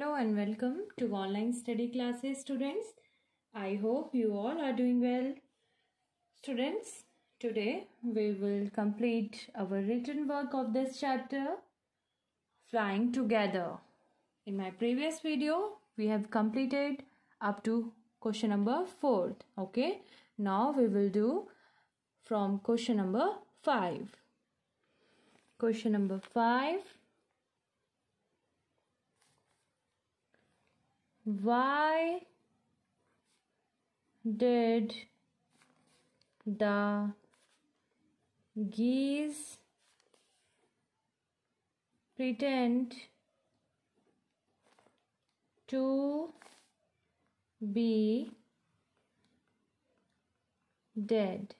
Hello and welcome to online study classes, students. I hope you all are doing well. Students, today we will complete our written work of this chapter, Flying Together. In my previous video, we have completed up to question number 4. Okay, now we will do from question number 5. Question number 5. Why did the geese pretend to be dead?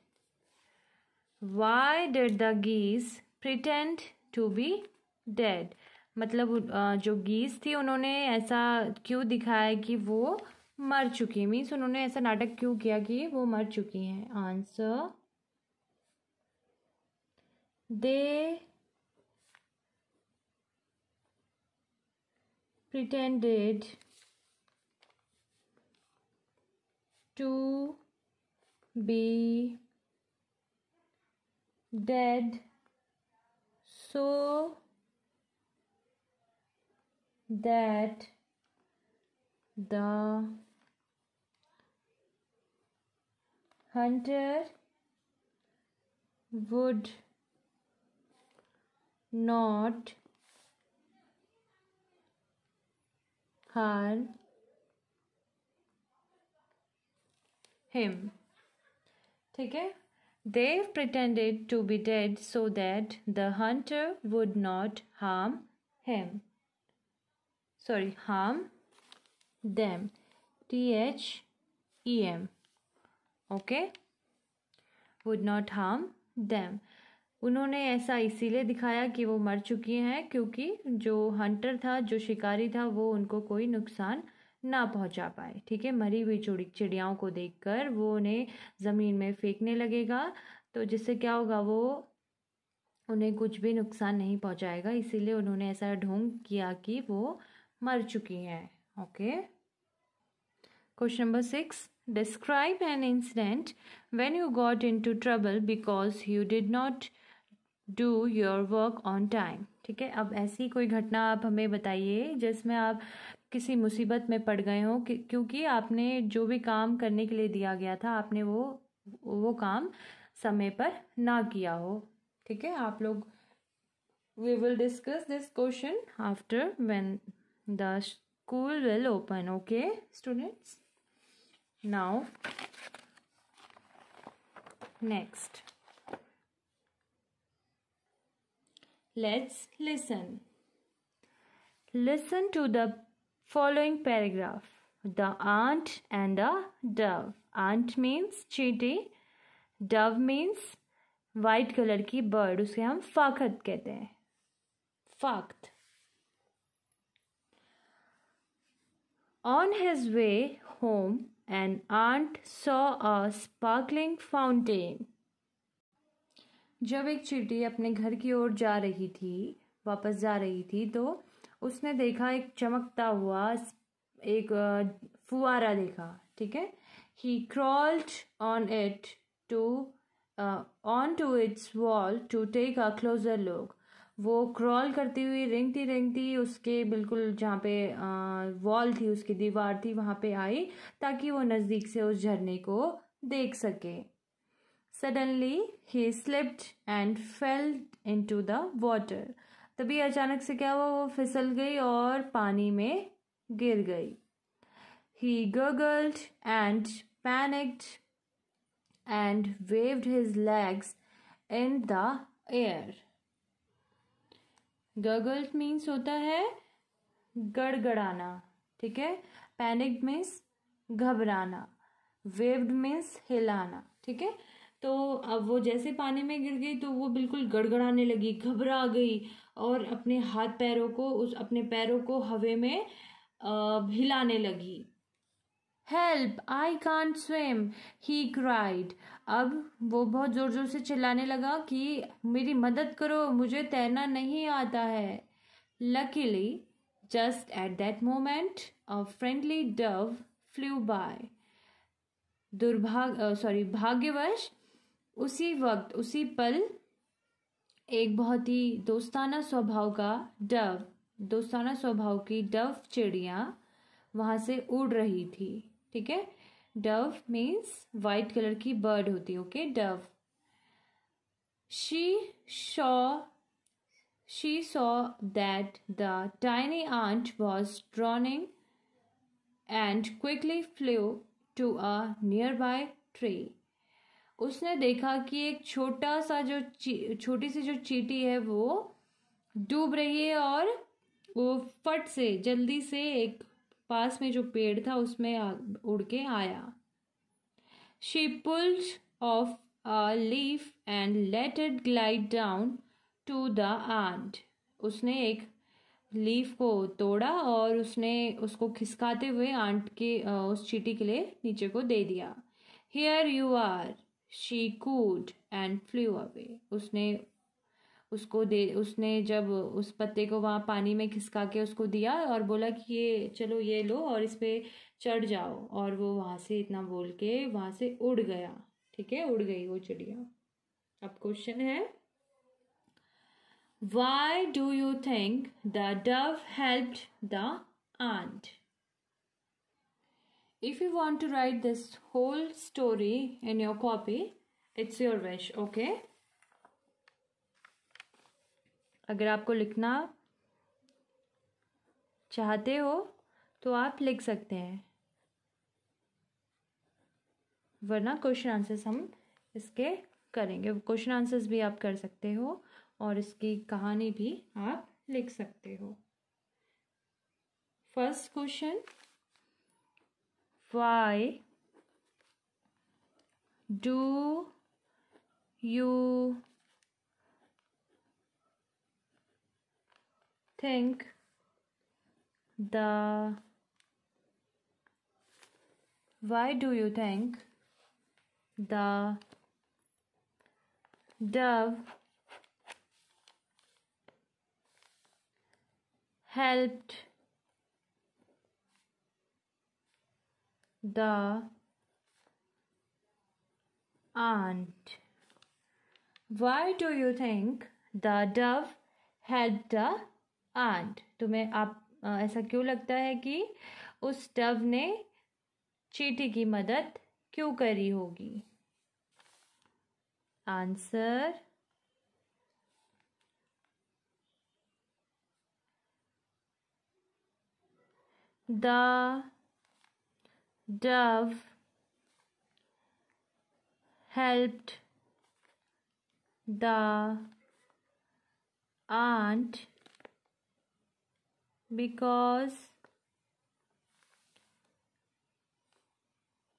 Why did the geese pretend to be dead? मतलब जो गीस थी उन्होंने ऐसा क्यों दिखाया कि वो मर चुकी, मीन्स उन्होंने ऐसा नाटक क्यों किया कि वो मर चुकी हैं. Answer, they pretended to be dead so that the hunter would not harm him. ठीक है, they pretended to be dead so that the hunter would not harm him. harm them. THEM. Okay, would not harm them. उन्होंने ऐसा इसीलिए दिखाया कि वो मर चुकी हैं क्योंकि जो हंटर था, जो शिकारी था, वो उनको कोई नुकसान ना पहुंचा पाए. ठीक है, मरी हुई चिड़ियाओं को देखकर वो उन्हें ज़मीन में फेंकने लगेगा, तो जिससे क्या होगा, वो उन्हें कुछ भी नुकसान नहीं पहुंचाएगा. इसीलिए उन्होंने ऐसा ढोंग किया कि वो मर चुकी हैं. Okay, question number 6. Describe an incident when you got into trouble because you did not do your work on time. ठीक है, अब ऐसी कोई घटना आप हमें बताइए जिसमें आप किसी मुसीबत में पड़ गए हो क्योंकि आपने जो भी काम करने के लिए दिया गया था, आपने वो काम समय पर ना किया हो. ठीक है, आप लोग, we will discuss this question after when the school will open. Okay, students. Now, next, let's listen. Listen to the following paragraph. The ant and the dove. Ant means चींटी, dove means वाइट कलर की bird, उसे हम फाखत कहते हैं. फाख्त. On his way home, an ant saw a sparkling fountain. जब एक चींटी अपने घर की ओर वापस जा रही थी, तो उसने देखा एक चमकता हुआ एक फुवारा देखा. ठीक है, he crawled onto its wall to take a closer look. वो क्रॉल करती हुई रेंगती उसके बिल्कुल जहाँ पे वॉल थी, उसकी दीवार थी, वहाँ पे आई ताकि वो नज़दीक से उस झरने को देख सके. Suddenly he slipped and fail into the water. तभी अचानक से क्या हुआ, वो फिसल गई और पानी में गिर गई. He gargled and panicked and waved his legs in the air. Gargled means होता है गड़गड़ाना. ठीक है, पैनिक्ड मीन्स घबराना, वेव्ड मीन्स हिलाना. ठीक है, तो अब वो जैसे पानी में गिर गई तो वो बिल्कुल गड़गड़ाने लगी, घबरा गई और अपने अपने पैरों को हवा में हिलाने लगी. Help, I can't swim, he cried. अब वो बहुत जोर जोर से चिल्लाने लगा कि मेरी मदद करो, मुझे तैरना नहीं आता है. Luckily Just at that moment, a friendly dove flew by. भाग्यवश उसी वक्त, उसी पल एक बहुत ही दोस्ताना स्वभाव की डव चिड़िया वहां से उड़ रही थी. ठीक है, डव मीन्स वाइट कलर की बर्ड होती है. Okay, Dove. She saw that the tiny ant was drowning and quickly flew to a nearby tree. उसने देखा कि एक छोटी सी जो चींटी है वो डूब रही है और वो फट से जल्दी से एक पास में जो पेड़ था उसमें उड़ के आया. She pulled off a leaf and let it glide down to the ant. उसने एक लीफ को तोड़ा और उसने उसको खिसकाते हुए आंट के उस चींटी के लिए नीचे को दे दिया. Here you are, she cooed and flew away. उसने जब उस पत्ते को वहाँ पानी में खिसका के उसको दिया और बोला कि ये चलो ये लो और इस पे चढ़ जाओ, और वो वहाँ से इतना बोल के वहाँ से उड़ गया. ठीक है, उड़ गई वो चिड़िया. अब क्वेश्चन है, Why do you think the dove helped the ant? If you want to write this whole story in your copy, it's your wish, okay? अगर आपको लिखना चाहते हो तो आप लिख सकते हैं, वरना क्वेश्चन आंसर्स हम इसके करेंगे. क्वेश्चन आंसर्स भी आप कर सकते हो और इसकी कहानी भी आप लिख सकते हो. First question, Why do you think the dove helped the ant? Why do you think the dove helped the ant? तुम्हें ऐसा क्यों लगता है कि उस डव ने चींटी की मदद क्यों करी होगी? Answer, the dove helped the ant because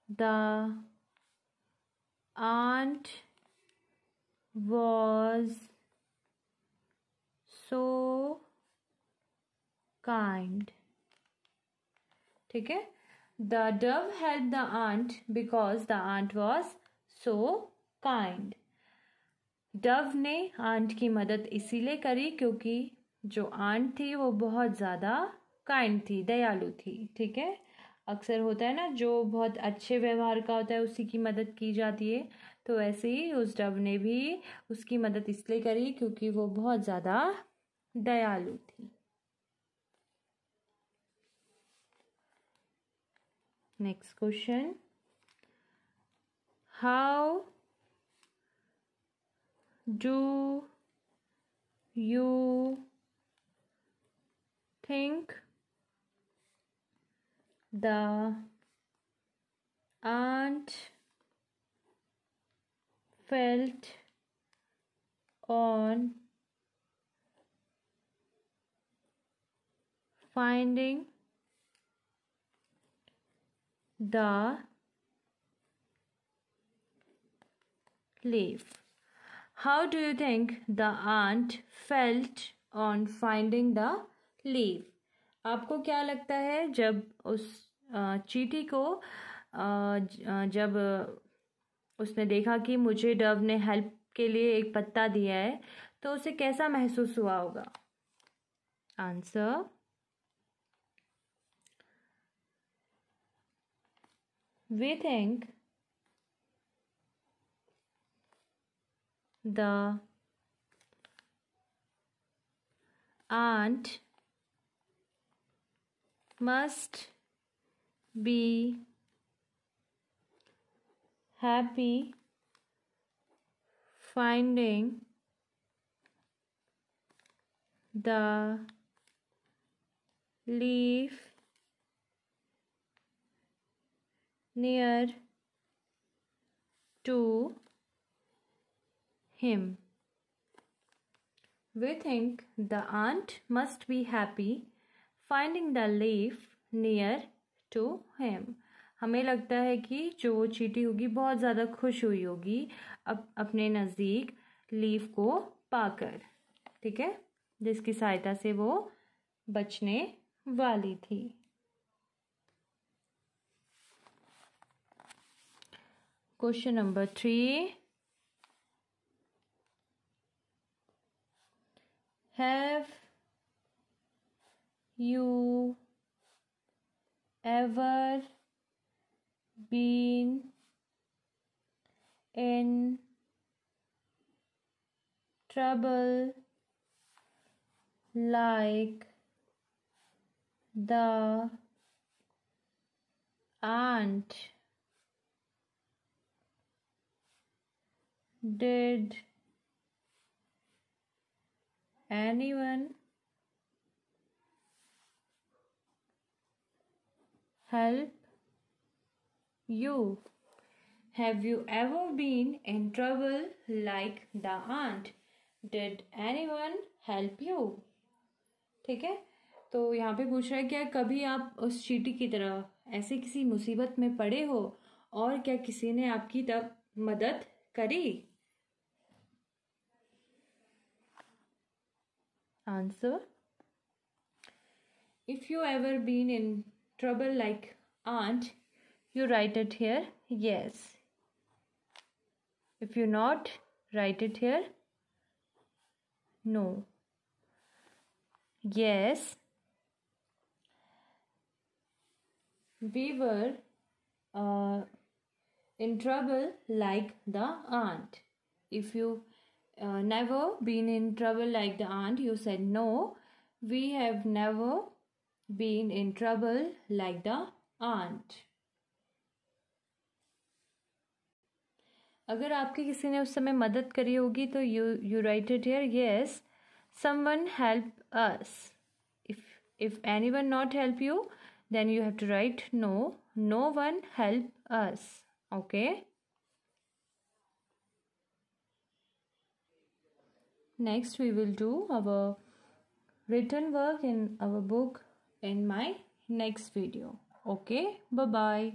the ant was so kind. ठीक है, the dove helped the ant because the ant was so kind. Dove ने आंट की मदद इसीलिए करी क्योंकि जो आंट थी वो बहुत ज़्यादा काइंड थी, दयालु थी. ठीक है, अक्सर होता है ना, जो बहुत अच्छे व्यवहार का होता है उसी की मदद की जाती है. तो ऐसे ही उस डव ने भी उसकी मदद इसलिए करी क्योंकि वो बहुत ज़्यादा दयालु थी. Next question, how do you think the ant felt on finding the leaf? How do you think the ant felt on finding the leaf? आपको क्या लगता है जब उस चींटी को जब उसने देखा कि मुझे डव ने हेल्प के लिए एक पत्ता दिया है तो उसे कैसा महसूस हुआ होगा? Answer, we think the aunt must be happy finding the leaf near to him. We think the aunt must be happy finding the leaf near to him. हमें लगता है कि जो वो चींटी होगी बहुत ज़्यादा खुश हुई होगी अपने नज़दीक लीफ को पाकर, ठीक है, जिसकी सहायता से वो बचने वाली थी. Question number 3. Have you ever been in trouble like the aunt? Did anyone help you? Have you ever been in trouble like the aunt? Did anyone help you? ठीक है, तो यहाँ पे पूछ रहा है क्या कभी आप उस चींटी की तरह ऐसे किसी मुसीबत में पड़े हो और क्या किसी ने आपकी तब मदद करी? Answer. If you ever been in trouble like aunt, you write it here, yes. If you not, write it here, no. Yes, we were in trouble like the aunt. If you never been in trouble like the aunt, you said no. We have never been in trouble like the aunt. अगर आपकी किसी ने उस समय मदद करी होगी तो you write it here, yes. Someone help us. If anyone not help you, then you have to write no. No one help us. Okay. Next we will do our written work in our book in my next video. Okay. Bye bye.